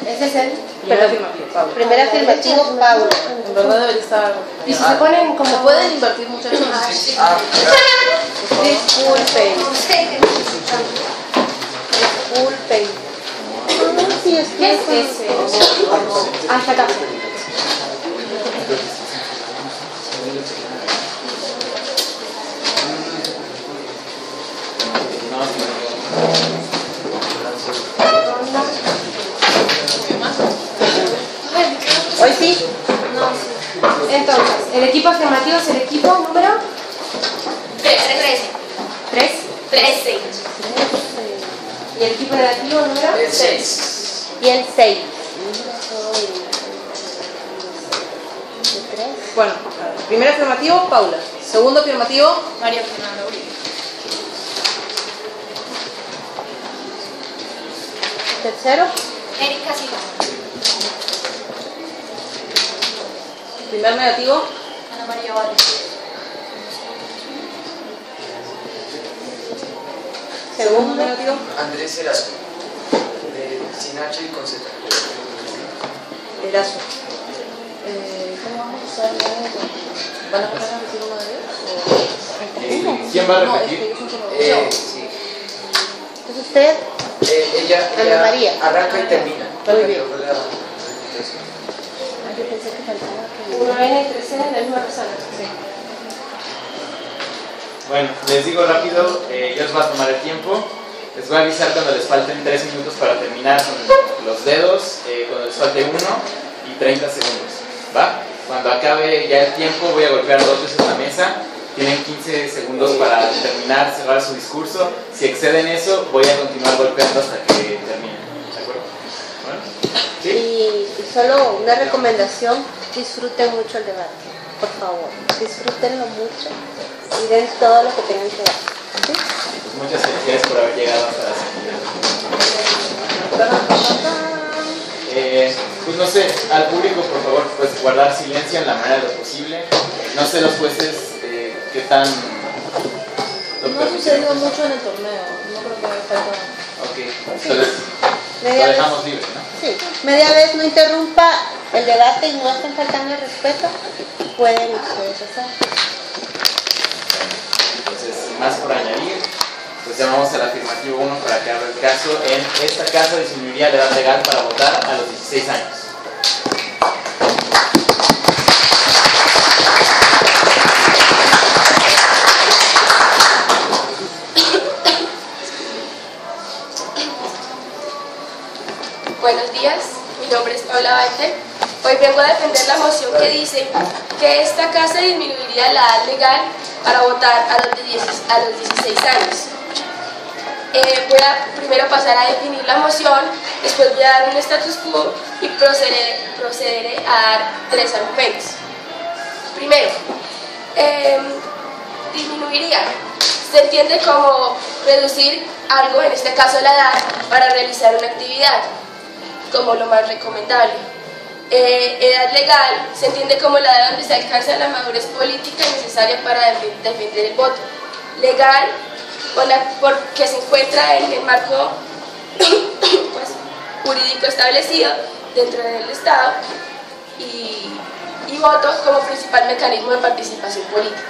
Ese es el primer afirmativo, Paula. primer afirmativo, Paula. En verdad debería estar... Y si se ponen como... ¿Se pueden invertir, muchachos? Disculpen. Disculpen. Sí, es ¿Qué es ese? Ah, está acá. Hoy sí. Entonces, el equipo afirmativo es el equipo número 13. Y el equipo negativo número 6. Y el 6. Bueno, primer afirmativo, Paula. Segundo afirmativo, María Fernanda Uribe. Tercero. Erika Silva. primer negativo, Ana María Vales. segundo negativo, Andrés Erazo. Sin H y con Z. Erazo. ¿Cómo vamos a usar la neta? ¿Van a pasar a decir uno de ellos? ¿Quién va a No, es repetir? que yo soy solo Sí. Entonces usted, Ella Ana María. arranca y termina. Muy bien. Luego la- yo pensé que faltaba que... 1N y 3N de la misma persona. Sí. Bueno, les digo rápido, yo os voy a tomar el tiempo. Les voy a avisar cuando les falten 3 minutos para terminar con los dedos, cuando les falte 1 y 30 segundos. ¿Va? Cuando acabe ya el tiempo voy a golpear 2 veces la mesa. Tienen 15 segundos para terminar, cerrar su discurso. Si exceden eso, voy a continuar golpeando hasta que termine. ¿De acuerdo? Bueno, ¿sí? Y solo una recomendación, disfruten mucho el debate, por favor, disfrútenlo mucho y den todo lo que tengan que dar. ¿Sí? Pues muchas felicidades por haber llegado hasta la siguiente. Pues no sé, al público por favor pues guardar silencio en la manera de lo posible. No sé los jueces qué tan... No ha sucedido mucho en el torneo, no creo que falta. Ok, entonces lo Media vez, dejamos libre, ¿no? sí, media vez no interrumpa el debate y no estén faltando el respeto, pueden ustedes hacer. Entonces, sin más por añadir, pues llamamos al afirmativo 1 para que abra el caso. En esta casa disminuiría la edad legal para votar a los 16 años. Buenos días, mi nombre es Paula Baite. Hoy vengo a defender la moción que dice que esta casa disminuiría la edad legal para votar a los 16 años. Voy a primero pasar a definir la moción, después voy a dar un status quo y procederé a dar 3 argumentos. Primero, disminuiría. Se entiende como reducir algo, en este caso la edad, para realizar una actividad, como lo más recomendable. Edad legal se entiende como la edad donde se alcanza la madurez política necesaria para defender el voto. Legal, porque se encuentra en el marco pues, jurídico establecido dentro del Estado, y voto como principal mecanismo de participación política.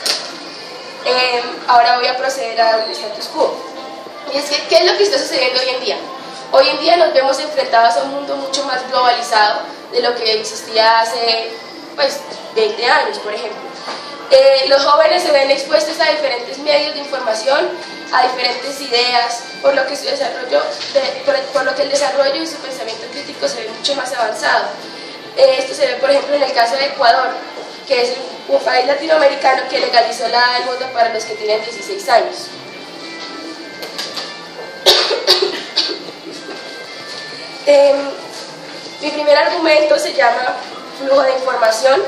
Ahora voy a proceder a dar un status quo. Y es que, ¿qué es lo que está sucediendo hoy en día? Hoy en día nos vemos enfrentados a un mundo mucho más globalizado de lo que existía hace pues, 20 años, por ejemplo. Los jóvenes se ven expuestos a diferentes medios de información, a diferentes ideas, por lo que el desarrollo y su pensamiento crítico se ve mucho más avanzado. Esto se ve, por ejemplo, en el caso de Ecuador, que es un país latinoamericano que legalizó la edad del voto para los que tienen 16 años. Mi primer argumento se llama flujo de información,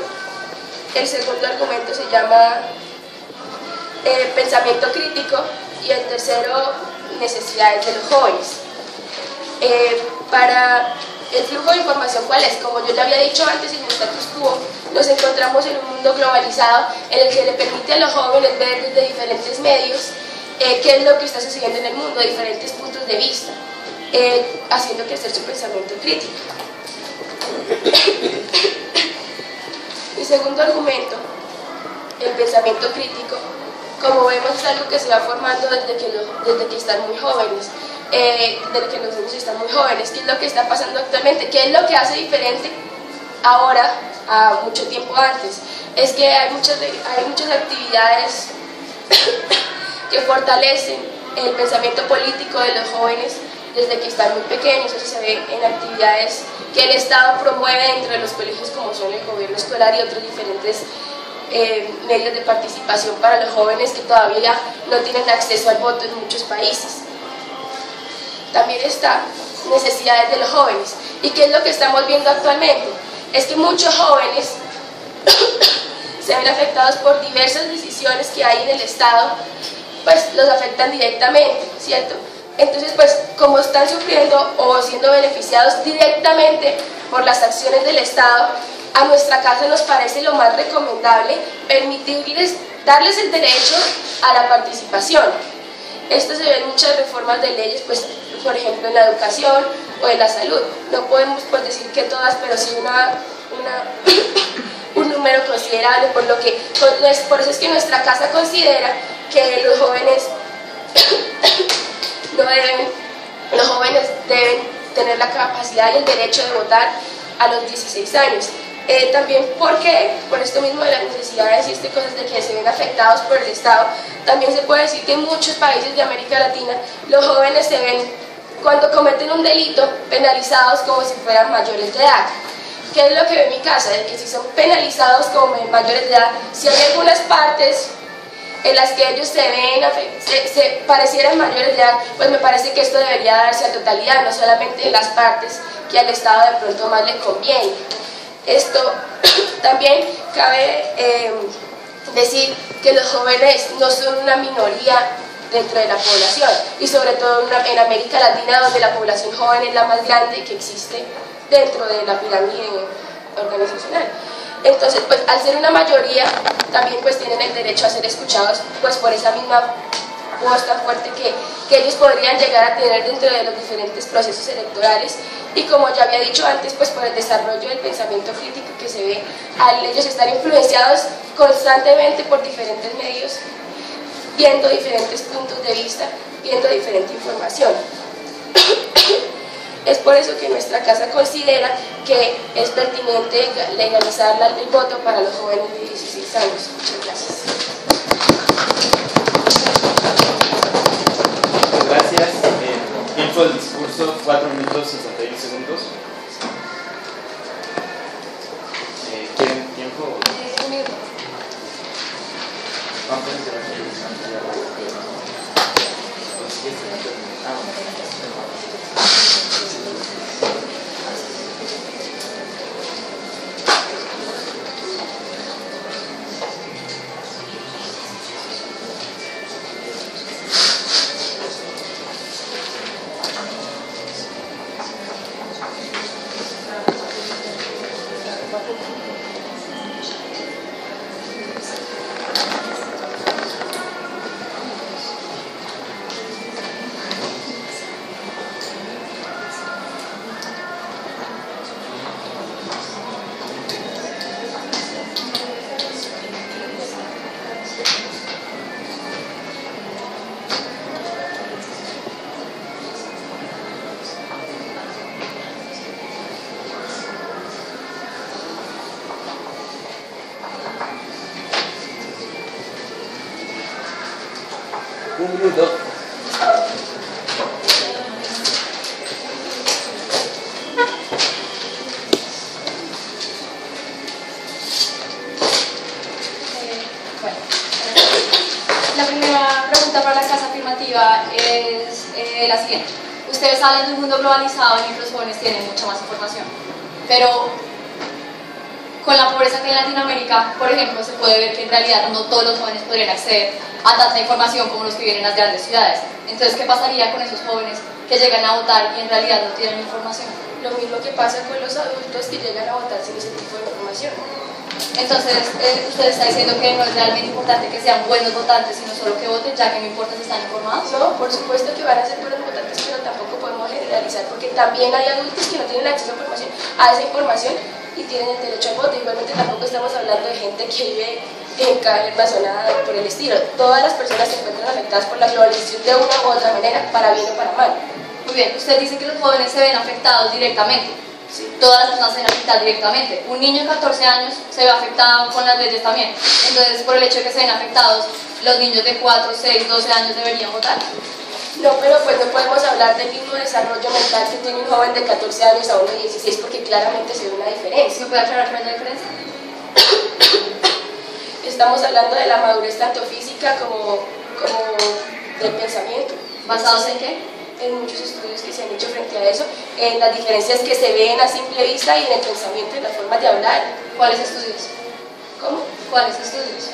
el segundo argumento se llama pensamiento crítico y el tercero, necesidades de los jóvenes. Para el flujo de información, ¿cuál es? Como yo le había dicho antes en el status quo, nos encontramos en un mundo globalizado en el que le permite a los jóvenes ver desde diferentes medios qué es lo que está sucediendo en el mundo, diferentes puntos de vista. haciendo crecer su pensamiento crítico. Mi segundo argumento, el pensamiento crítico, como vemos, es algo que se va formando desde que están muy jóvenes, desde que los niños están muy jóvenes. ¿Qué es lo que está pasando actualmente? ¿Qué es lo que hace diferente ahora a mucho tiempo antes? Es que hay muchas actividades que fortalecen el pensamiento político de los jóvenes desde que están muy pequeños. Eso se ve en actividades que el Estado promueve dentro de los colegios, como son el gobierno escolar y otros diferentes medios de participación para los jóvenes que todavía no tienen acceso al voto en muchos países. También está necesidades de los jóvenes. ¿Y qué es lo que estamos viendo actualmente? Es que muchos jóvenes se ven afectados por diversas decisiones que hay en el Estado, pues los afectan directamente, ¿cierto? Entonces, pues, como están sufriendo o siendo beneficiados directamente por las acciones del Estado, a nuestra casa nos parece lo más recomendable darles el derecho a la participación. Esto se ve en muchas reformas de leyes, pues, por ejemplo, en la educación o en la salud. No podemos, pues, decir que todas, pero sí un número considerable, por eso es que nuestra casa considera que los jóvenes deben tener la capacidad y el derecho de votar a los 16 años. También porque, por esto mismo de las necesidades y cosas de que se ven afectados por el Estado, también se puede decir que en muchos países de América Latina los jóvenes se ven, cuando cometen un delito, penalizados como si fueran mayores de edad. ¿Qué es lo que ve mi casa? De que si son penalizados como mayores de edad, si hay algunas partes en las que ellos se parecieran mayores de edad, pues me parece que esto debería darse a totalidad, no solamente en las partes que al Estado de pronto más le conviene. Esto también cabe decir que los jóvenes no son una minoría dentro de la población, y sobre todo en América Latina, donde la población joven es la más grande que existe dentro de la pirámide organizacional. Entonces, pues, al ser una mayoría, también pues tienen el derecho a ser escuchados, pues, por esa misma voz tan fuerte que ellos podrían llegar a tener dentro de los diferentes procesos electorales. Y como ya había dicho antes, pues por el desarrollo del pensamiento crítico que se ve al ellos estar influenciados constantemente por diferentes medios, viendo diferentes puntos de vista, viendo diferente información. Es por eso que nuestra casa considera que es pertinente legalizar el voto para los jóvenes de 16 años. Muchas gracias. Gracias. Tiempo del discurso, 4 minutos 61 segundos. ¿Quieren tiempo? Un minuto. Un minuto. La primera pregunta para la casa afirmativa es la siguiente. Ustedes hablan de un mundo globalizado en el que los jóvenes tienen mucha más información, pero con la pobreza que hay en Latinoamérica, por ejemplo, se puede ver que en realidad no todos los jóvenes podrían acceder a tanta información como los que viven en las grandes ciudades. Entonces, ¿qué pasaría con esos jóvenes que llegan a votar y en realidad no tienen información? Lo mismo que pasa con los adultos que llegan a votar sin ese tipo de información. Entonces, usted está diciendo que no es realmente importante que sean buenos votantes, sino solo que voten, ya que no importa si están informados. No, por supuesto que van a ser buenos votantes, pero tampoco podemos generalizar, porque también hay adultos que no tienen acceso a esa información y tienen el derecho al voto. Igualmente tampoco estamos hablando de gente que vive en cavernas o nada por el estilo. Todas las personas se encuentran afectadas por la globalización de una u otra manera, para bien o para mal. Muy bien, usted dice que los jóvenes se ven afectados directamente. Sí. Todas las personas se ven afectadas directamente. Un niño de 14 años se ve afectado con las leyes también. Entonces, por el hecho de que se ven afectados, los niños de 4, 6, 12 años deberían votar. No, pero pues no podemos hablar del mismo desarrollo mental que tiene un joven de 14 años a uno de 16, porque claramente se ve una diferencia. ¿Me puede aclarar cuál es la diferencia? Estamos hablando de la madurez tanto física como del pensamiento. ¿Basados en qué? En muchos estudios que se han hecho frente a eso, en las diferencias que se ven a simple vista y en el pensamiento y las formas de hablar. ¿Cuáles estudios? ¿Cómo? ¿Cuáles estudios?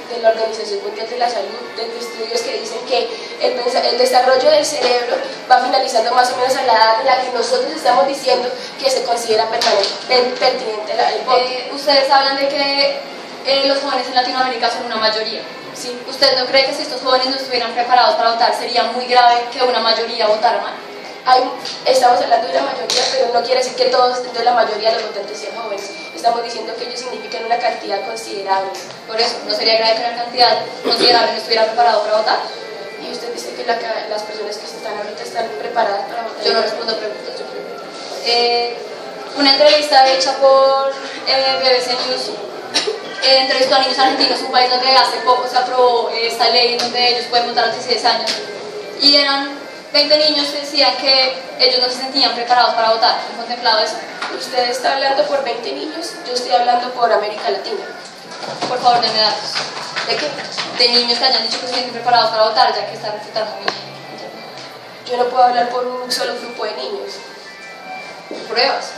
De la Organización Mundial de la Salud, de estudios que dicen que el desarrollo del cerebro va finalizando más o menos a la edad en la que nosotros estamos diciendo que se considera pertinente el voto. Ustedes hablan de que los jóvenes en Latinoamérica son una mayoría. Sí. ¿Usted no cree que si estos jóvenes no estuvieran preparados para votar sería muy grave que una mayoría votara mal? Estamos hablando de una mayoría, pero no quiere decir que todos, entonces la mayoría de los votantes sean jóvenes. Estamos diciendo que ellos significan una cantidad considerable. Por eso, ¿no sería grave que una cantidad considerable no estuviera preparado para votar? Y usted dice que las personas que están ahorita están preparadas para votar. Yo no respondo preguntas, yo pregunto. Una entrevista hecha por BBC News entrevistó a niños argentinos, un país donde hace poco se aprobó esta ley donde ellos pueden votar a los 16 años. Y eran 20 niños que decían que ellos no se sentían preparados para votar. ¿Han contemplado eso? Usted está hablando por 20 niños, yo estoy hablando por América Latina. Por favor, denme datos. ¿De qué? De niños que hayan dicho que se sienten preparados para votar, ya que están refutando mi... Yo no puedo hablar por un solo grupo de niños. Pruebas.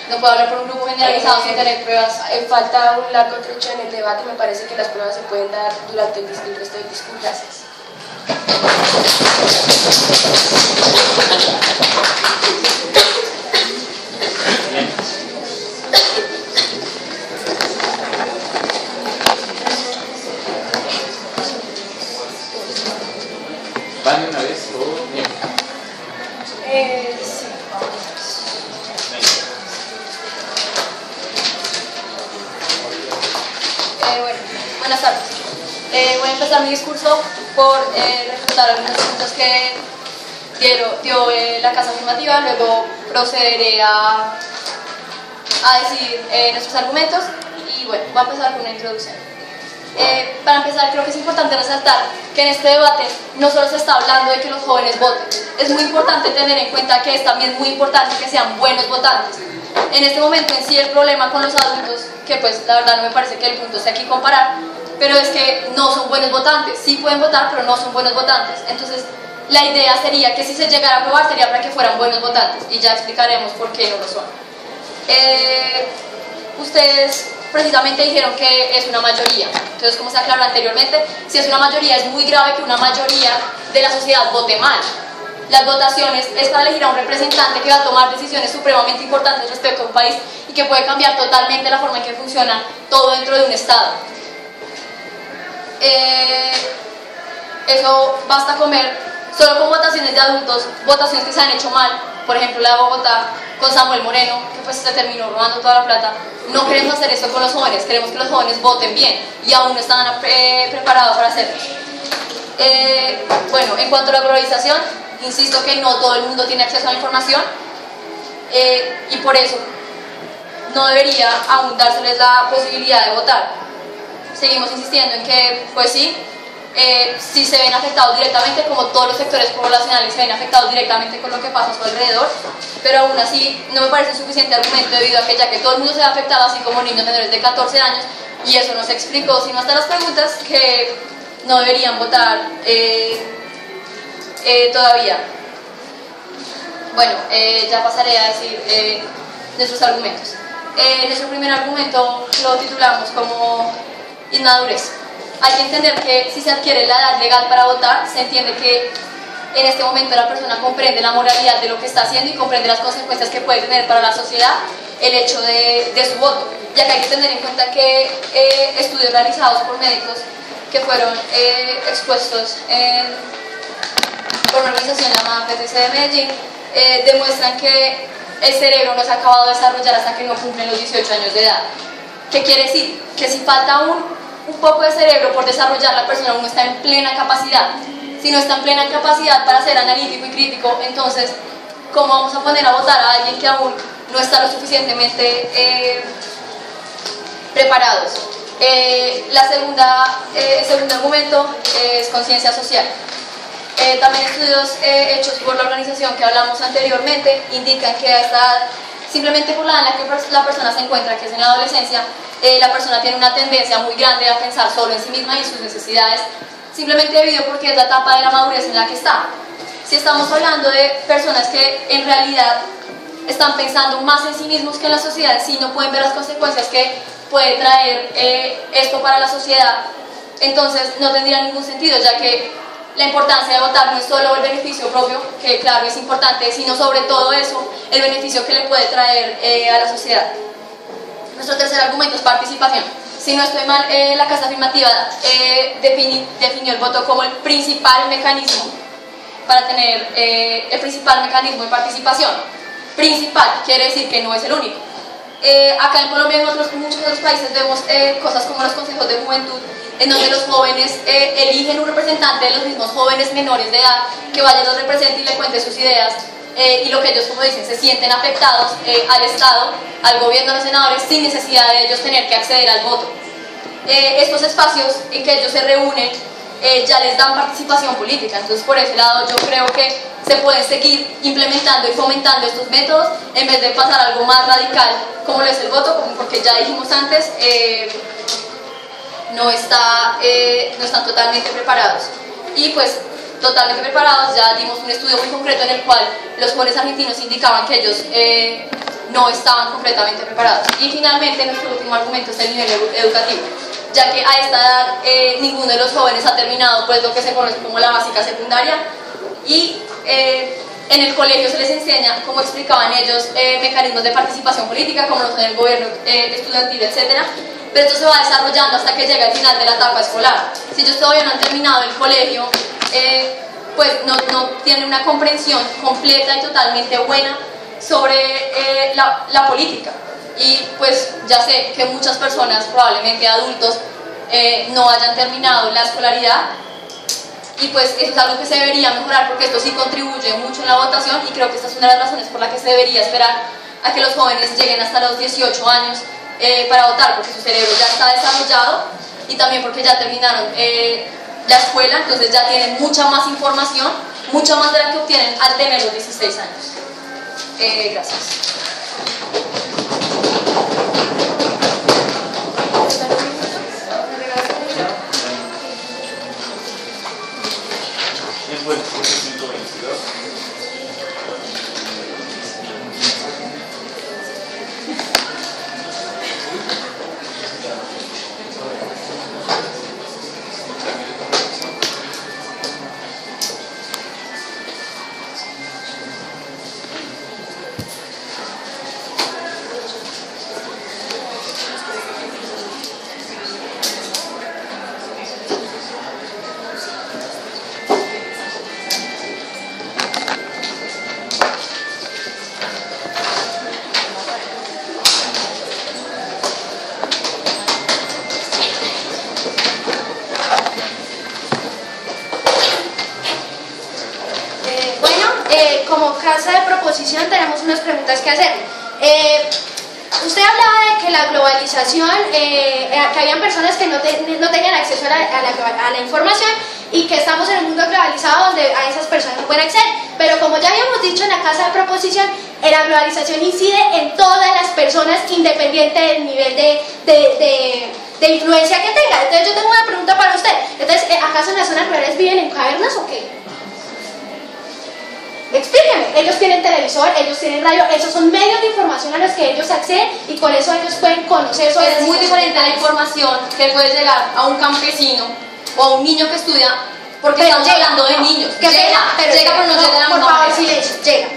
No puedo hablar por un grupo generalizado sin tener pruebas. Falta un largo trecho en el debate, me parece que las pruebas se pueden dar durante el resto del discurso. Gracias. ¿Van de una vez o bien? Sí. Bueno, buenas tardes. Voy a empezar mi discurso por refutar algunas preguntas que dio la casa afirmativa, luego procederé a decir nuestros argumentos y bueno, voy a empezar con una introducción. Para empezar, creo que es importante resaltar que en este debate no solo se está hablando de que los jóvenes voten, es muy importante tener en cuenta que es también muy importante que sean buenos votantes. En este momento en sí el problema con los adultos, que pues la verdad no me parece que el punto sea aquí comparar, pero es que no son buenos votantes, sí pueden votar pero no son buenos votantes. Entonces la idea sería que si se llegara a aprobar sería para que fueran buenos votantes y ya explicaremos por qué no lo son. Ustedes precisamente dijeron que es una mayoría, entonces como se aclaró anteriormente, si es una mayoría es muy grave que una mayoría de la sociedad vote mal. Las votaciones es para elegir a un representante que va a tomar decisiones supremamente importantes respecto a un país y que puede cambiar totalmente la forma en que funciona todo dentro de un Estado. Eso basta con ver solo con votaciones de adultos, votaciones que se han hecho mal, por ejemplo la de Bogotá con Samuel Moreno, que pues se terminó robando toda la plata. No queremos hacer esto con los jóvenes, queremos que los jóvenes voten bien y aún no están preparados para hacerlo. Bueno, en cuanto a la globalización, insisto que no todo el mundo tiene acceso a la información y por eso no debería aún dárseles la posibilidad de votar. Seguimos insistiendo en que, pues sí, si se ven afectados directamente, como todos los sectores poblacionales se ven afectados directamente con lo que pasa a su alrededor, pero aún así no me parece un suficiente argumento debido a que ya que todo el mundo se ve afectado, así como niños menores de 14 años, y eso no se explicó sino hasta las preguntas, que no deberían votar todavía. Bueno, ya pasaré a decir nuestros argumentos. Nuestro primer argumento lo titulamos como inmadurez. Hay que entender que si se adquiere la edad legal para votar, se entiende que en este momento la persona comprende la moralidad de lo que está haciendo y comprende las consecuencias que puede tener para la sociedad el hecho de su voto, ya que hay que tener en cuenta que estudios realizados por médicos que fueron expuestos en por una organización llamada PTC de Medellín, demuestran que el cerebro no se ha acabado de desarrollar hasta que no cumplen los 18 años de edad. ¿Qué quiere decir? Que si falta un poco de cerebro por desarrollar, la persona aún no está en plena capacidad. Si no está en plena capacidad para ser analítico y crítico, entonces, ¿cómo vamos a poner a votar a alguien que aún no está lo suficientemente preparados? El segundo argumento es conciencia social. También estudios hechos por la organización que hablamos anteriormente indican que a esta edad, simplemente por la edad en la que la persona se encuentra, que es en la adolescencia, la persona tiene una tendencia muy grande a pensar solo en sí misma y en sus necesidades, simplemente debido porque es la etapa de la madurez en la que está. Si estamos hablando de personas que en realidad están pensando más en sí mismos que en la sociedad, si no pueden ver las consecuencias que puede traer esto para la sociedad, entonces no tendría ningún sentido, ya que la importancia de votar no es solo el beneficio propio, que claro es importante, sino sobre todo eso, el beneficio que le puede traer a la sociedad. Nuestro tercer argumento es participación. Si no estoy mal, la Casa Afirmativa definió el voto como el principal mecanismo para tener el principal mecanismo de participación. Principal quiere decir que no es el único. Acá en Colombia y en muchos otros países vemos cosas como los consejos de juventud, en donde los jóvenes eligen un representante de los mismos jóvenes menores de edad que vaya y los represente y le cuente sus ideas y lo que ellos, como dicen, se sienten afectados al Estado, al gobierno, a los senadores, sin necesidad de ellos tener que acceder al voto. Estos espacios en que ellos se reúnen ya les dan participación política, entonces por ese lado yo creo que se pueden seguir implementando y fomentando estos métodos en vez de pasar a algo más radical como lo es el voto, porque ya dijimos antes, no están totalmente preparados. Y pues totalmente preparados, ya dimos un estudio muy concreto en el cual los jóvenes argentinos indicaban que ellos no estaban completamente preparados. Y finalmente nuestro último argumento es el nivel educativo, ya que a esta edad ninguno de los jóvenes ha terminado pues lo que se conoce como la básica secundaria y en el colegio se les enseña, como explicaban ellos, mecanismos de participación política como lo son el gobierno estudiantil, etc. Pero esto se va desarrollando hasta que llega el final de la etapa escolar. Si ellos todavía no han terminado el colegio, pues no tienen una comprensión completa y totalmente buena sobre la política. Y pues ya sé que muchas personas, probablemente adultos, no hayan terminado la escolaridad y pues eso es algo que se debería mejorar porque esto sí contribuye mucho en la votación y creo que esta es una de las razones por las que se debería esperar a que los jóvenes lleguen hasta los 18 años para votar, porque su cerebro ya está desarrollado y también porque ya terminaron la escuela, entonces ya tienen mucha más información, mucha más de la que obtienen al tener los 16 años. Gracias. Tiempo del 5:22. Como casa de proposición tenemos unas preguntas que hacer. Usted hablaba de que la globalización, que habían personas que no tenían acceso a la información y que estamos en un mundo globalizado donde a esas personas no pueden acceder, pero como ya habíamos dicho en la casa de proposición, la globalización incide en todas las personas independiente del nivel de influencia que tenga. Entonces yo tengo una pregunta para usted. Entonces, ¿acaso en las zonas rurales viven en cavernas o qué? Explíqueme, ellos tienen televisor, ellos tienen radio, esos son medios de información a los que ellos acceden y con eso ellos pueden conocer sobre es muy diferente a la información que puede llegar a un campesino o a un niño que estudia, porque pero estamos hablando de niños. Llega, pero no llega de la por misma favor, manera. silencio, llega.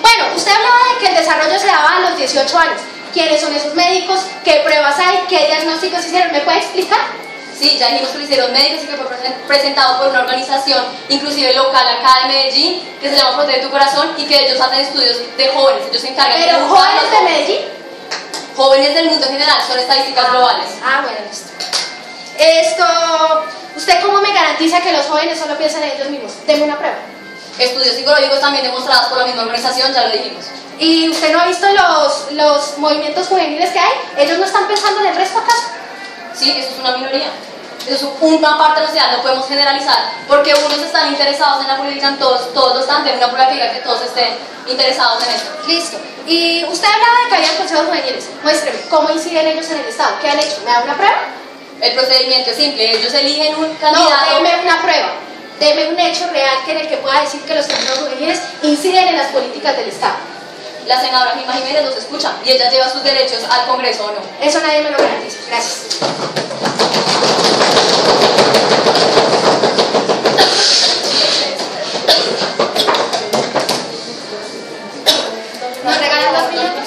Bueno, usted hablaba de que el desarrollo se daba a los 18 años. ¿Quiénes son esos médicos? ¿Qué pruebas hay? ¿Qué diagnósticos hicieron? ¿Me puede explicar? Sí, ya dijimos que lo hicieron médicos y que fue presentado por una organización, inclusive local acá de Medellín, que se llama Protege tu Corazón, y que ellos hacen estudios de jóvenes, ellos se encargan ¿Pero de jóvenes de Medellín? Jóvenes del mundo en general, son estadísticas globales. Bueno, listo. ¿Usted cómo me garantiza que los jóvenes solo piensan en ellos mismos? Deme una prueba. Estudios psicológicos también demostrados por la misma organización, ya lo dijimos. ¿Y usted no ha visto los movimientos juveniles que hay? ¿Ellos no están pensando en el resto acaso? Sí, eso es una minoría. Eso es una parte de la sociedad, no podemos generalizar, porque unos están interesados en la política, todos lo están, de una prueba que diga que todos estén interesados en esto. Listo. Y usted hablaba de que había consejos juveniles. Muéstreme, ¿cómo inciden ellos en el Estado? ¿Qué han hecho? ¿Me da una prueba? El procedimiento es simple, ellos eligen un candidato. No, deme una prueba. Deme un hecho real en el que pueda decir que los consejos juveniles inciden en las políticas del Estado. La senadora Gilma Jiménez los escucha y ella lleva sus derechos al Congreso, ¿o no? Eso nadie me lo garantiza. Gracias. ¿Nos regalan 2 minutos?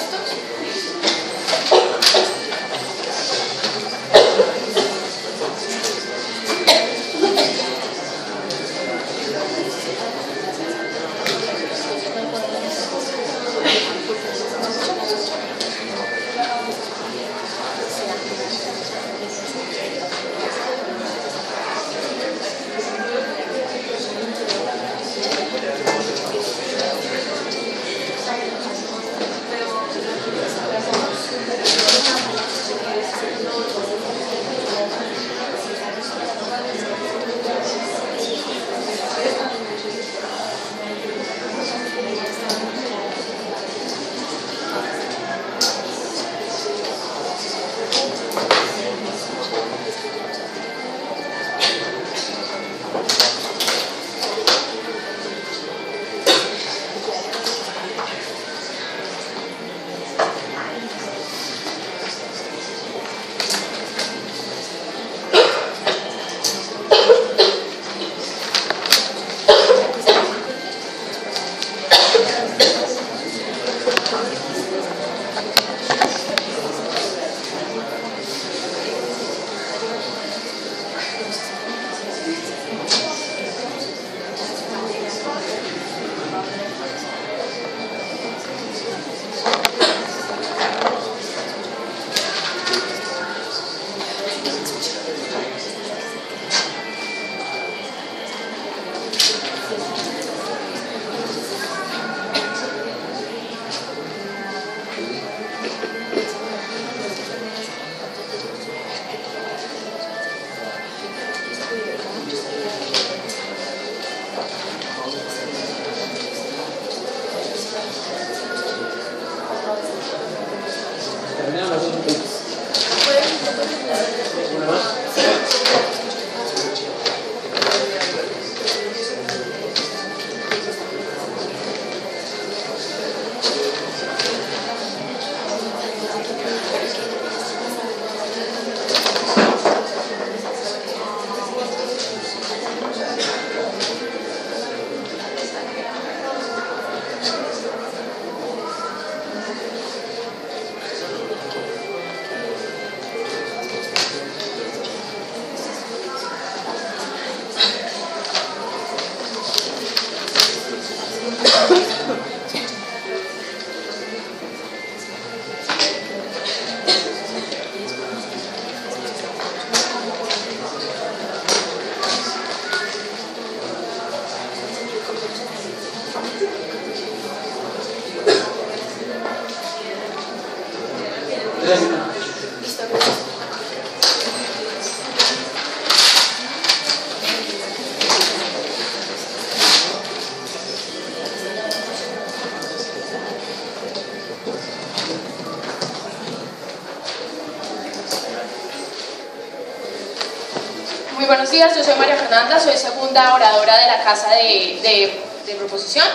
Muy buenos días, yo soy María Fernanda, soy segunda oradora de la Casa de Proposición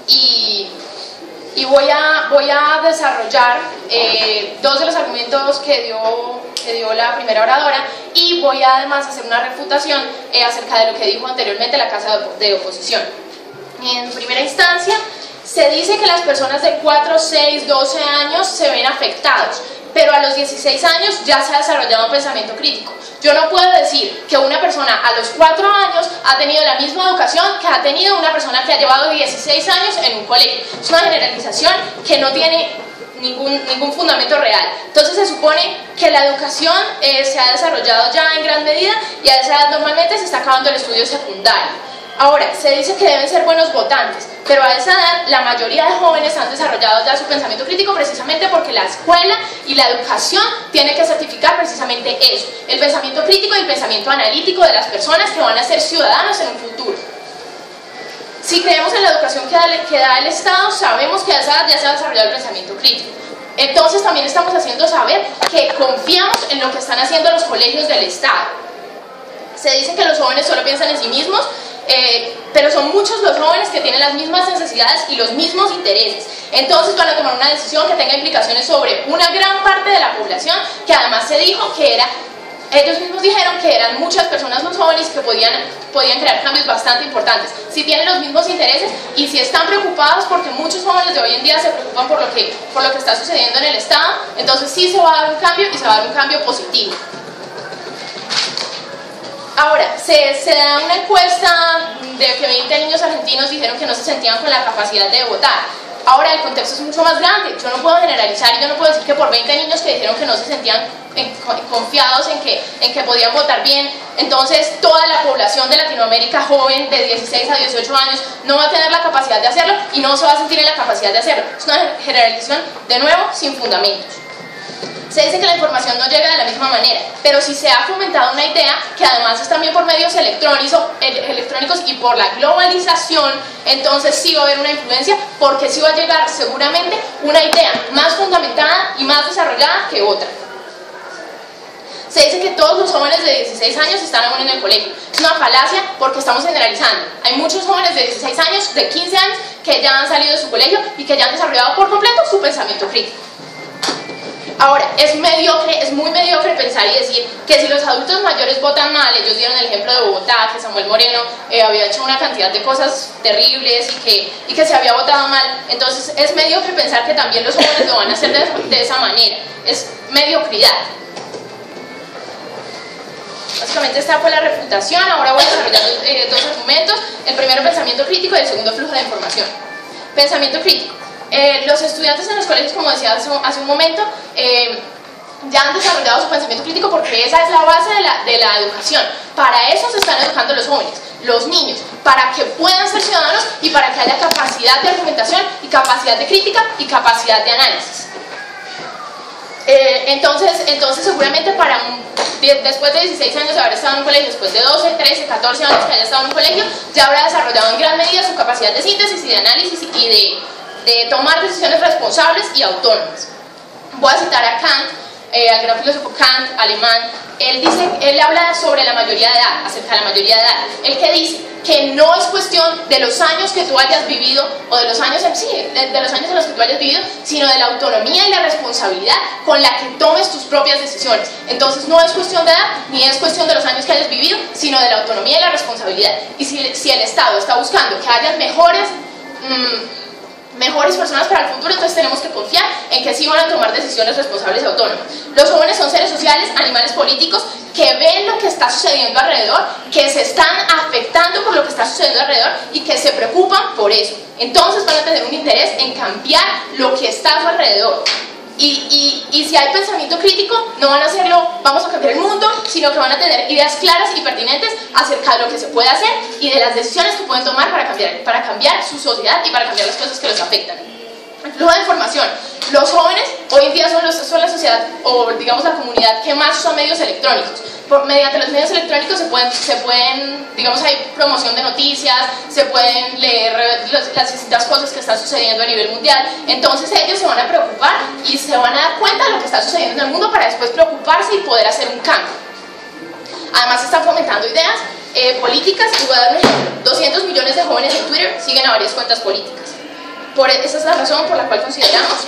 y voy a desarrollar 2 de los argumentos que dio la primera oradora y voy a además hacer una refutación acerca de lo que dijo anteriormente la Casa de Oposición. En primera instancia, se dice que las personas de 4, 6, 12 años se ven afectados, pero a los 16 años ya se ha desarrollado un pensamiento crítico. Yo no puedo decir que una persona a los 4 años ha tenido la misma educación que ha tenido una persona que ha llevado 16 años en un colegio. Es una generalización que no tiene ningún fundamento real. Entonces se supone que la educación se ha desarrollado ya en gran medida y a esa edad normalmente se está acabando el estudio secundario. Ahora, se dice que deben ser buenos votantes, pero a esa edad la mayoría de jóvenes han desarrollado ya su pensamiento crítico precisamente porque la escuela y la educación tienen que certificar precisamente eso, el pensamiento crítico y el pensamiento analítico de las personas que van a ser ciudadanos en un futuro. Si creemos en la educación que da el Estado, sabemos que a esa edad ya se ha desarrollado el pensamiento crítico. Entonces también estamos haciendo saber que confiamos en lo que están haciendo los colegios del Estado. Se dice que los jóvenes solo piensan en sí mismos, pero son muchos los jóvenes que tienen las mismas necesidades y los mismos intereses. Entonces van a tomar una decisión que tenga implicaciones sobre una gran parte de la población, que además se dijo que era, ellos mismos dijeron que eran muchas personas más jóvenes que podían crear cambios bastante importantes. Si tienen los mismos intereses y si están preocupados, porque muchos jóvenes de hoy en día se preocupan por lo que está sucediendo en el Estado, entonces sí se va a dar un cambio y se va a dar un cambio positivo. Ahora, se da una encuesta de que 20 niños argentinos dijeron que no se sentían con la capacidad de votar. Ahora, el contexto es mucho más grande. Yo no puedo generalizar y yo no puedo decir que por 20 niños que dijeron que no se sentían confiados en que podían votar bien, entonces toda la población de Latinoamérica joven de 16 a 18 años no va a tener la capacidad de hacerlo y no se va a sentir en la capacidad de hacerlo. Es una generalización, de nuevo, sin fundamentos. Se dice que la información no llega de la misma manera, pero si se ha fomentado una idea, que además es también por medios electrónicos y por la globalización, entonces sí va a haber una influencia, porque sí va a llegar seguramente una idea más fundamentada y más desarrollada que otra. Se dice que todos los jóvenes de 16 años están aún en el colegio. Es una falacia porque estamos generalizando. Hay muchos jóvenes de 16 años, de 15 años, que ya han salido de su colegio y que ya han desarrollado por completo su pensamiento crítico. Ahora, es muy mediocre pensar y decir que si los adultos mayores votan mal, ellos dieron el ejemplo de Bogotá, que Samuel Moreno había hecho una cantidad de cosas terribles y que se había votado mal, entonces es mediocre pensar que también los jóvenes lo van a hacer de esa manera, es mediocridad. Básicamente esta fue la refutación. Ahora voy a desarrollar dos argumentos, el primero pensamiento crítico y el segundo flujo de información. Pensamiento crítico. Los estudiantes en los colegios, como decía hace un momento, ya han desarrollado su pensamiento crítico porque esa es la base de la educación. Para eso se están educando los jóvenes, los niños, para que puedan ser ciudadanos y para que haya capacidad de argumentación y capacidad de crítica y capacidad de análisis. Entonces seguramente después de 16 años de haber estado en un colegio, después de 12, 13, 14 años que haya estado en un colegio, ya habrá desarrollado en gran medida su capacidad de síntesis y de análisis y de tomar decisiones responsables y autónomas. Voy a citar a Kant, al gran filósofo Kant, alemán. Él habla sobre la mayoría de edad, acerca de la mayoría de edad. Él que dice que no es cuestión de los años que tú hayas vivido o de los años en los que tú hayas vivido, sino de la autonomía y la responsabilidad con la que tomes tus propias decisiones. Entonces no es cuestión de edad ni es cuestión de los años que hayas vivido, sino de la autonomía y la responsabilidad. Y si el Estado está buscando que haya mejores personas para el futuro, entonces tenemos que confiar en que sí van a tomar decisiones responsables y autónomas. Los jóvenes son seres sociales, animales políticos, que ven lo que está sucediendo alrededor, que se están afectando por lo que está sucediendo alrededor y que se preocupan por eso. Entonces van a tener un interés en cambiar lo que está a su alrededor. Y si hay pensamiento crítico, no van a hacerlo, vamos a cambiar el mundo, sino que van a tener ideas claras y pertinentes acerca de lo que se puede hacer y de las decisiones que pueden tomar para cambiar su sociedad y para cambiar las cosas que los afectan. El flujo de información. Los jóvenes hoy en día son la sociedad, o digamos la comunidad que más usa medios electrónicos. Mediante los medios electrónicos se pueden, digamos, hay promoción de noticias, se pueden leer las distintas cosas que están sucediendo a nivel mundial. Entonces ellos se van a preocupar y se van a dar cuenta de lo que está sucediendo en el mundo para después preocuparse y poder hacer un cambio. Además están fomentando ideas políticas, y voy a dar un ejemplo. 200 millones de jóvenes en Twitter siguen a varias cuentas políticas. Esa es la razón por la cual consideramos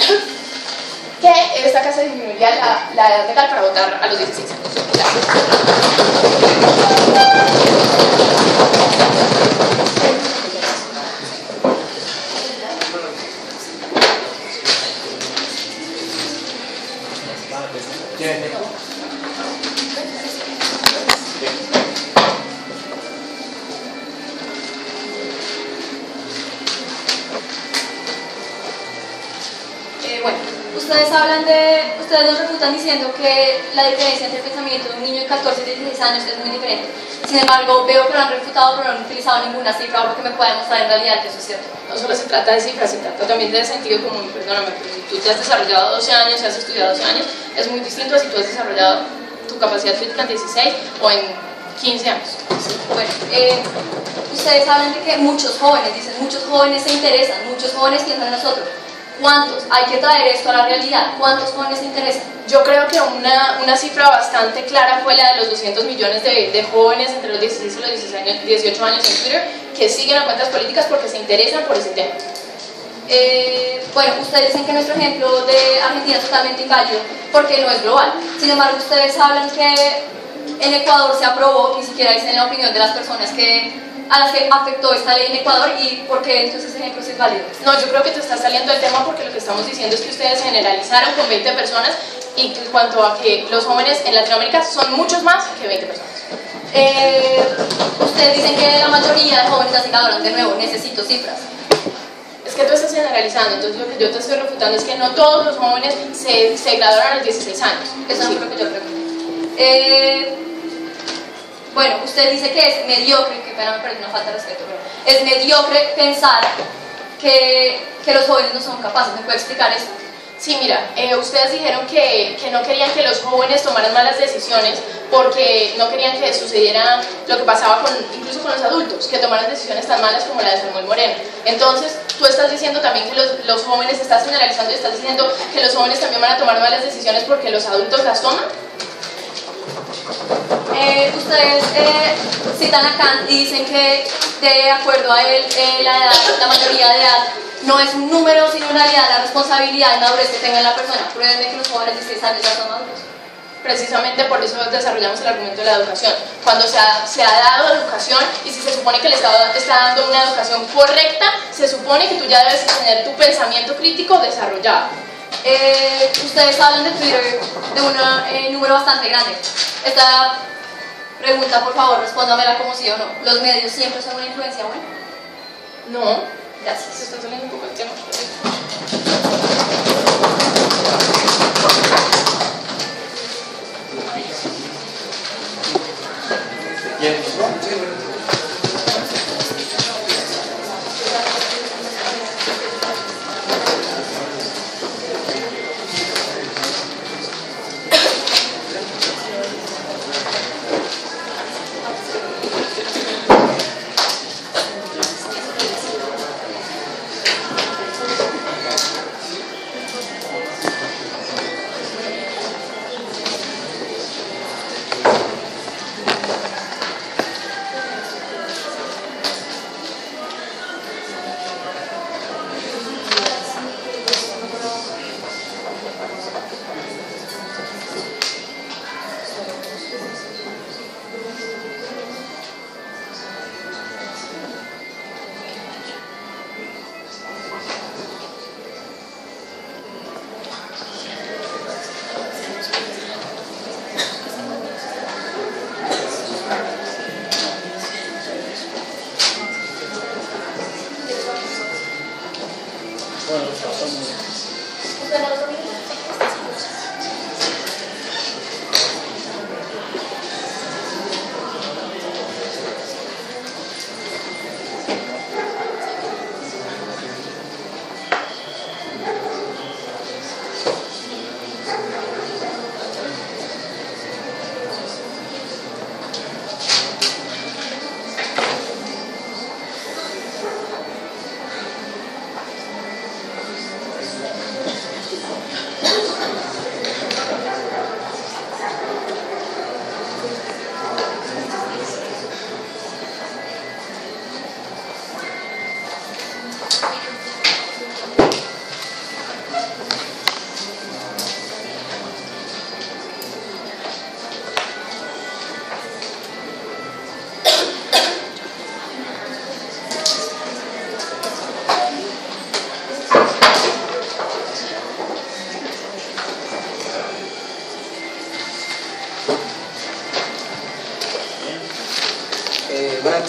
que esta casa disminuiría la edad legal para votar a los 16 años. Tiene tiempo. Bueno, ustedes nos refutan diciendo que la diferencia entre el pensamiento de un niño de 14 y 16 años es muy diferente. Sin embargo, veo que lo han refutado, pero no han utilizado ninguna cifra o algo que me pueda demostrar en realidad que eso es cierto. No solo se trata de cifras, se trata también de sentido común. Perdóname, pero si tú te has desarrollado 12 años, si has estudiado 12 años, es muy distinto a si tú has desarrollado tu capacidad crítica en 16 o en 15 años. Bueno, ustedes hablan de que muchos jóvenes, dicen, muchos jóvenes se interesan, muchos jóvenes piensan en nosotros. ¿Cuántos? Hay que traer esto a la realidad. ¿Cuántos jóvenes se interesan? Yo creo que una cifra bastante clara fue la de los 200 millones de jóvenes entre los 16 y los 18 años en Twitter que siguen a cuentas políticas porque se interesan por ese tema. Bueno, ustedes dicen que nuestro ejemplo de Argentina es totalmente inválido porque no es global. Sin embargo, ustedes hablan que en Ecuador se aprobó, ni siquiera dicen la opinión de las personas a las que afectó esta ley en Ecuador y por qué entonces ese ejemplo sí es válido. No, yo creo que te está saliendo el tema porque lo que estamos diciendo es que ustedes generalizaron con 20 personas y en cuanto a que los jóvenes en Latinoamérica son muchos más que 20 personas. Ustedes dicen que la mayoría de jóvenes ya se graduaron. De nuevo, necesito cifras. Es que tú estás generalizando, entonces lo que yo te estoy refutando es que no todos los jóvenes se graduaron a los 16 años. Eso no es lo que yo pregunto. Bueno, usted dice que es mediocre, que pena, me parece una falta de respeto, pero es mediocre pensar que los jóvenes no son capaces. ¿Me puede explicar eso? Sí, mira, ustedes dijeron que no querían que los jóvenes tomaran malas decisiones porque no querían que sucediera lo que pasaba incluso con los adultos, que tomaran decisiones tan malas como la de Samuel Moreno. Entonces, tú estás diciendo también que los jóvenes, estás generalizando y estás diciendo que los jóvenes también van a tomar malas decisiones porque los adultos las toman. Ustedes citan a Kant y dicen que de acuerdo a él la mayoría de edad no es un número sino una realidad, la responsabilidad y madurez que tenga la persona. Prueben que los jóvenes de 16 años ya son maduros. Precisamente por eso desarrollamos el argumento de la educación. Cuando se ha dado educación y si se supone que el Estado está dando una educación correcta, se supone que tú ya debes tener tu pensamiento crítico desarrollado. Ustedes hablan de Twitter de un número bastante grande. Esta pregunta, por favor, respóndamela como sí o no. ¿Los medios siempre son una influencia buena? No. Gracias. Se está saliendo un poco el tema.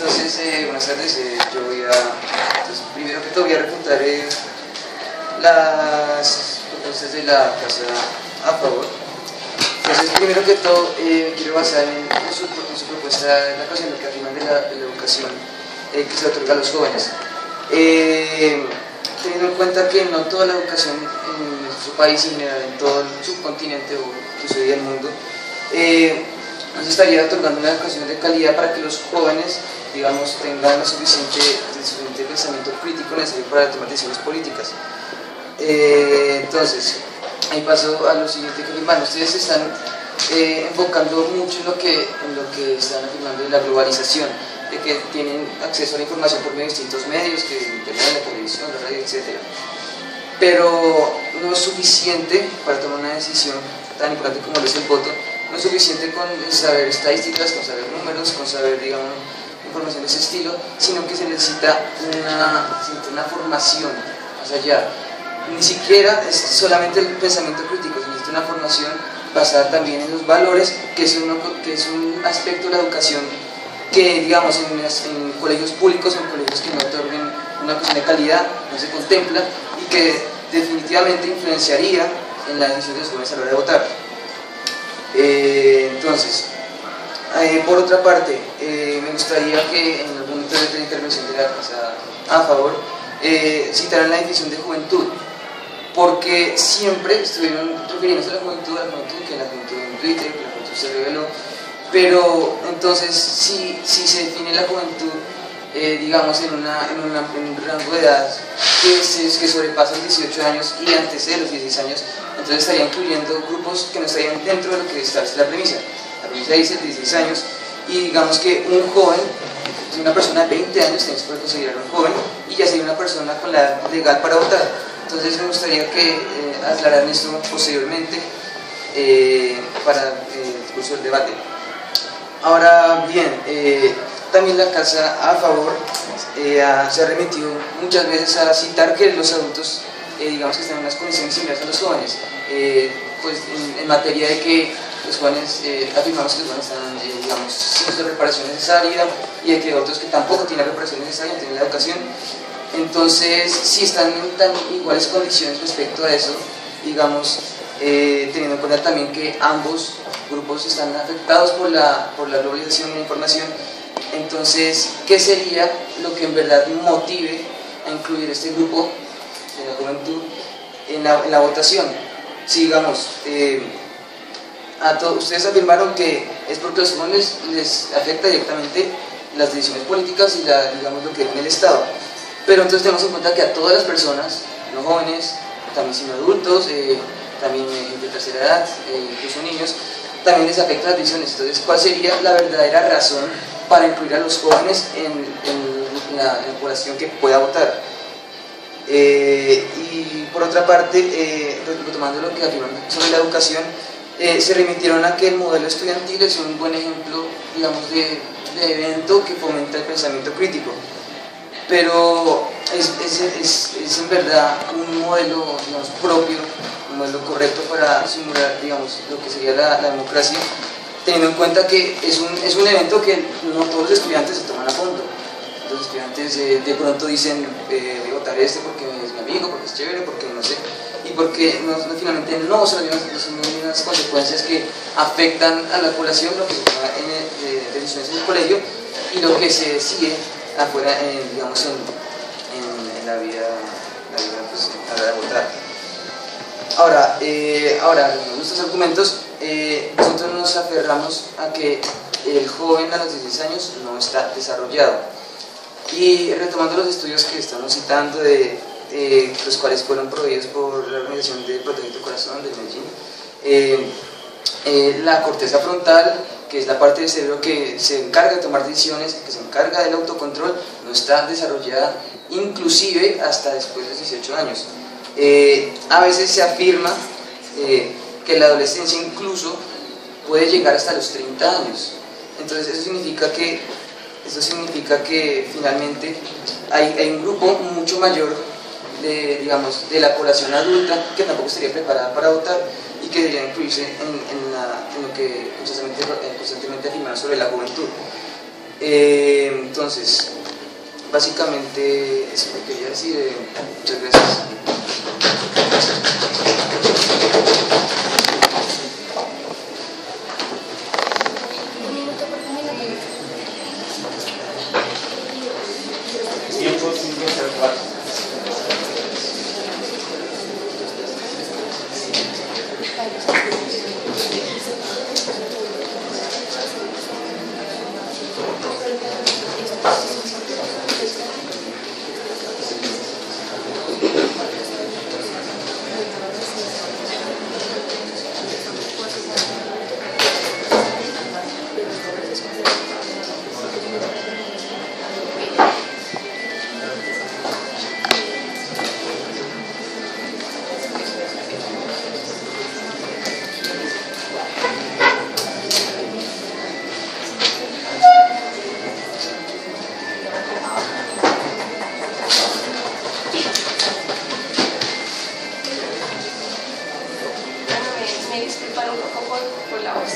entonces, buenas tardes. Yo voy a, entonces, primero que todo voy a refutar las propuestas de la casa a favor. Entonces, primero que todo, quiero basar en su propuesta de la ocasión, lo que afirman de la educación que se otorga a los jóvenes. Teniendo en cuenta que no toda la educación en nuestro país y en general en todo el subcontinente o incluso el mundo nos estaría otorgando una educación de calidad para que los jóvenes, digamos, tengan el suficiente pensamiento crítico necesario para tomar decisiones políticas. Entonces, ahí paso a lo siguiente que afirman. Ustedes están enfocando mucho en lo que están afirmando de la globalización, de que tienen acceso a la información por medio de distintos medios, que internet, la televisión, la radio, etc. Pero no es suficiente para tomar una decisión tan importante como lo es el voto. No es suficiente con saber estadísticas, con saber números, con saber, digamos, información de ese estilo, sino que se necesita una formación más allá. Ni siquiera es solamente el pensamiento crítico, se necesita una formación basada también en los valores, que es un aspecto de la educación que, digamos, en colegios públicos o en colegios que no otorguen una cuestión de calidad, no se contempla y que definitivamente influenciaría en la decisión de los jóvenes a la hora de votar. Entonces, por otra parte, me gustaría que en algún momento de la intervención de la casa a favor citaran la definición de juventud, porque siempre estuvieron refiriéndose a la juventud, que la juventud en Twitter, que la juventud se reveló, pero entonces si se define la juventud, digamos, en un rango de edad que sobrepasa los 18 años y antecede los 16 años, entonces estaría incluyendo grupos que no estarían dentro de lo que establece la premisa. La premisa dice 16 años y digamos que un joven, una persona de 20 años tienes que considerar un joven y ya sería una persona con la edad legal para votar. Entonces me gustaría que aclararan esto posteriormente para el curso del debate. Ahora bien, también la casa a favor se ha remitido muchas veces a citar que los adultos, digamos, que están en unas condiciones similares a los jóvenes, pues en materia de que los jóvenes, afirmamos que los jóvenes están, digamos, sin la preparación necesaria y de que otros que tampoco tienen la preparación necesaria, no tienen la educación. Entonces, si están en tan iguales condiciones respecto a eso, digamos, teniendo en cuenta también que ambos grupos están afectados por la globalización de la información, entonces, ¿qué sería lo que en verdad motive a incluir este grupo de la juventud en la votación? Si, digamos, ustedes afirmaron que es porque a los jóvenes les afecta directamente las decisiones políticas y digamos, lo que es en el Estado. Pero entonces tenemos en cuenta que a todas las personas, no jóvenes, también sino adultos, también de tercera edad, incluso niños, también les afectan las decisiones. Entonces, ¿cuál sería la verdadera razón para incluir a los jóvenes en la población que pueda votar? Y por otra parte, retomando lo que afirman sobre la educación, se remitieron a que el modelo estudiantil es un buen ejemplo, digamos, de evento que fomenta el pensamiento crítico. Pero es en verdad un modelo, digamos, propio, un modelo correcto para simular, digamos, lo que sería la democracia, teniendo en cuenta que es un evento que no todos los estudiantes se toman a fondo. Los estudiantes de pronto dicen, voy a votar porque es mi amigo, porque es chévere, porque no sé, y porque finalmente no son unas consecuencias que afectan a la población, lo que se toma en decisiones en el colegio y lo que se decide afuera, digamos, en la vida pues, a la hora de votar. Ahora, con estos argumentos, nosotros nos aferramos a que el joven a los 16 años no está desarrollado. Y retomando los estudios que estamos citando, los cuales fueron proveídos por la Organización de Protege tu Corazón de Medellín, la corteza frontal, que es la parte del cerebro que se encarga de tomar decisiones, que se encarga del autocontrol, no está desarrollada inclusive hasta después de los 18 años. A veces se afirma que la adolescencia incluso puede llegar hasta los 30 años. Entonces eso significa que finalmente hay un grupo mucho mayor de la población adulta que tampoco estaría preparada para votar y que debería incluirse en lo que constantemente afirman sobre la juventud. Entonces, básicamente eso es lo que quería decir. Muchas gracias. Tiempo 5:04. Me disculpan un poco por la voz.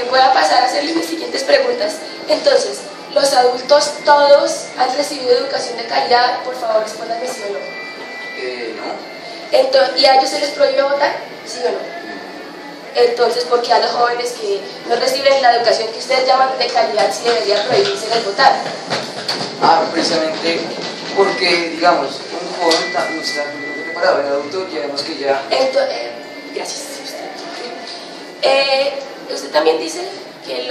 Voy a pasar a hacerles mis siguientes preguntas. Entonces, ¿los adultos todos han recibido educación de calidad? Por favor, respóndanme sí o no. No. ¿Y a ellos se les prohíbe votar? ¿Sí o no? Entonces, ¿por qué a los jóvenes que no reciben la educación que ustedes llaman de calidad sí debería prohibírseles votar? Precisamente porque, digamos, un joven no está preparado, el adulto ya vemos que ya... Gracias. Usted también dice que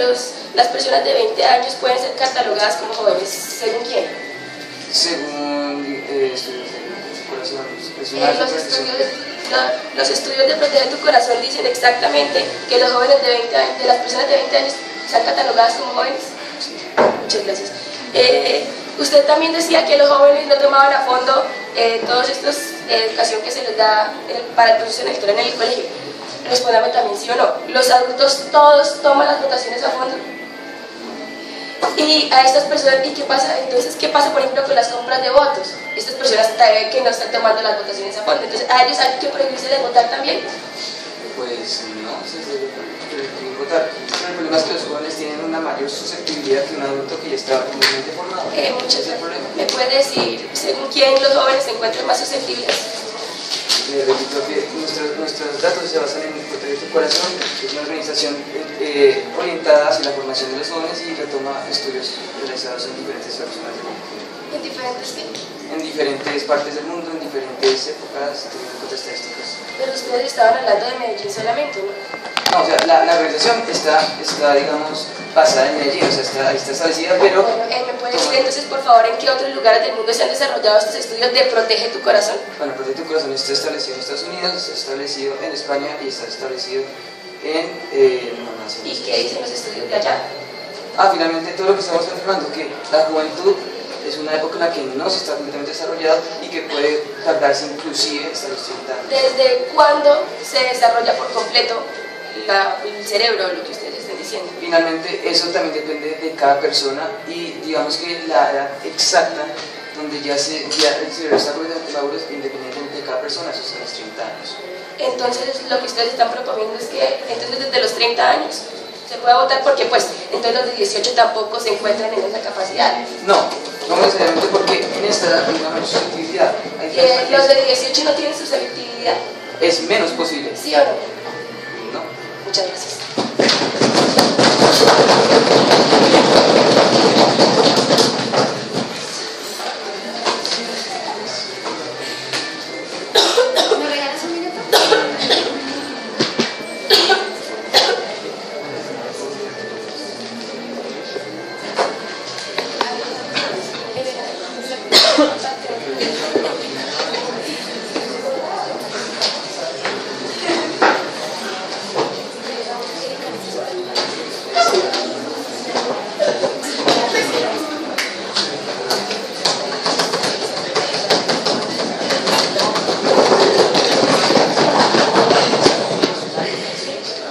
las personas de 20 años pueden ser catalogadas como jóvenes. ¿Según quién? Según estudios de corazón. Los estudios de Proteger tu Corazón dicen exactamente que los jóvenes de 20 años, de las personas de 20 años están catalogadas como jóvenes. Sí. Muchas gracias. Usted también decía que los jóvenes no tomaban a fondo todos estos educación que se les da para el proceso electoral en el colegio. Respóndame también sí o no. ¿Los adultos todos toman las votaciones a fondo? Y a estas personas, ¿y qué pasa? Entonces, ¿qué pasa por ejemplo con las compras de votos? Estas personas también que no están tomando las votaciones a fondo. Entonces, ¿a ellos hay que prohibirse de votar también? Pues no, se debe votar. Pero el problema es que los jóvenes tienen una mayor susceptibilidad que un adulto que ya está completamente formado. Ese es el problema. ¿Me puede decir según quién los jóvenes se encuentran más susceptibles? Le repito que nuestros datos se basan en Proteger tu Corazón, que es una organización orientada hacia la formación de los jóvenes y retoma estudios realizados en diferentes zonas del mundo. ¿En diferentes qué? En diferentes partes del mundo, en diferentes épocas, teniendo en cuenta estadísticas. Pero ustedes estaban hablando de Medellín solamente, ¿no? No, o sea, la organización está, digamos, basada en Medellín, o sea, está establecida, pero... Bueno, ¿me puede decir entonces, por favor, en qué otros lugares del mundo se han desarrollado estos estudios de Protege tu Corazón? Bueno, Protege tu Corazón está establecido en Estados Unidos, está establecido en España y está establecido en ¿Y qué dicen los estudios de allá? Finalmente todo lo que estamos confirmando, que la juventud es una época en la que no se está completamente desarrollado y que puede tardarse inclusive hasta los 30 años. ¿Desde cuándo se desarrolla por completo el cerebro, lo que ustedes están diciendo? Finalmente eso también depende de cada persona y digamos que la edad exacta donde ya el cerebro está completamente maduro es independientemente de cada persona, eso es a los 30 años. Entonces lo que ustedes están proponiendo es que entonces desde los 30 años se pueda votar porque pues entonces los de 18 tampoco se encuentran en esa capacidad. No necesariamente porque en esta edad hay una menor susceptibilidad. ¿Los de 18 no tienen susceptibilidad? Es menos posible. ¿Sí o no? No. Muchas gracias. ¿Me regalas un minuto?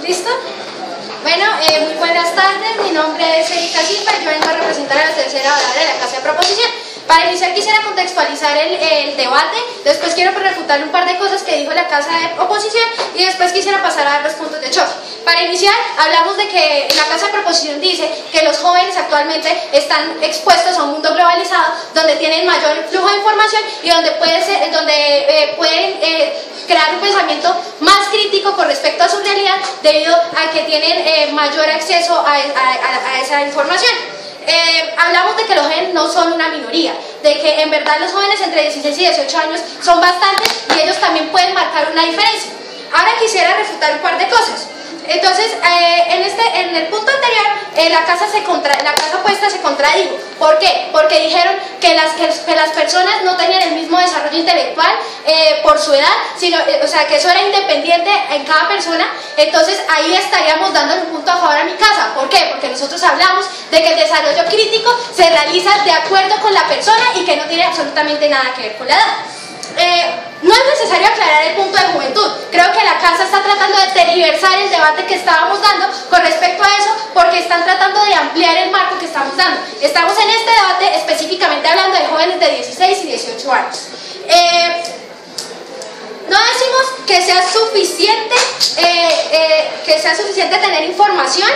¿Listo? Bueno, muy buenas tardes, mi nombre es Erika Silva y yo vengo a representar a la tercera oradora de la Casa de Proposición. Para iniciar quisiera contextualizar el debate, después quiero refutar un par de cosas que dijo la Casa de Oposición y después quisiera pasar a ver los puntos de choque. Para iniciar, hablamos de que la Casa de Proposición dice que los jóvenes actualmente están expuestos a un mundo globalizado donde tienen mayor flujo de información y donde pueden crear un pensamiento más crítico con respecto a su realidad debido a que tienen mayor acceso a esa información. Hablamos de que los jóvenes no son una minoría, de que en verdad los jóvenes entre 16 y 18 años son bastantes y ellos también pueden marcar una diferencia. Ahora quisiera refutar un par de cosas. Entonces, en el punto anterior, la casa puesta se contradijo. ¿Por qué? Porque dijeron que las personas no tenían el mismo desarrollo intelectual por su edad, sino, o sea, que eso era independiente en cada persona. Entonces, ahí estaríamos dándole un punto a favor a mi casa. ¿Por qué? Porque nosotros hablamos de que el desarrollo crítico se realiza de acuerdo con la persona y que no tiene absolutamente nada que ver con la edad. No es necesario aclarar el punto de juventud. Creo que la casa está tratando de tergiversar el debate que estábamos dando con respecto a eso, porque están tratando de ampliar el marco que estamos dando. Estamos en este debate específicamente hablando de jóvenes de 16 y 18 años. No decimos que sea suficiente tener información,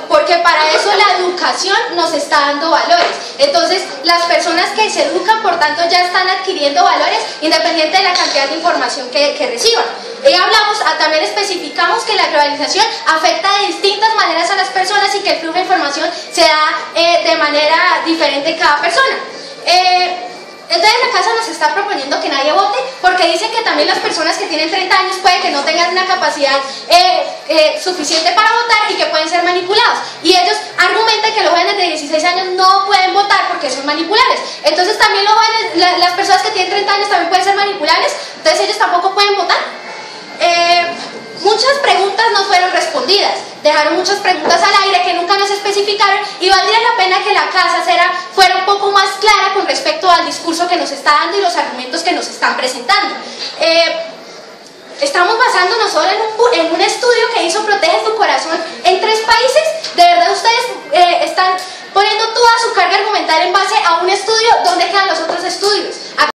porque para eso la educación nos está dando valores. Entonces, las personas que se educan, por tanto, ya están adquiriendo valores independiente de la cantidad de información que reciban. También especificamos que la globalización afecta de distintas maneras a las personas y que el flujo de información se da de manera diferente en cada persona. Entonces la casa nos está proponiendo que nadie vote porque dicen que también las personas que tienen 30 años puede que no tengan una capacidad suficiente para votar y que pueden ser manipulados. Y ellos argumentan que los jóvenes de 16 años no pueden votar porque son manipulables. Entonces también los jóvenes, las personas que tienen 30 años también pueden ser manipulables, entonces ellos tampoco pueden votar. Muchas preguntas no fueron respondidas, dejaron muchas preguntas al aire que nunca nos especificaron y valdría la pena que la casa fuera un poco más clara con respecto al discurso que nos está dando y los argumentos que nos están presentando. Estamos basándonos solo en un estudio que hizo Protege tu Corazón en 3 países. De verdad ustedes están poniendo toda su carga argumental en base a un estudio. ¿Dónde quedan los otros estudios?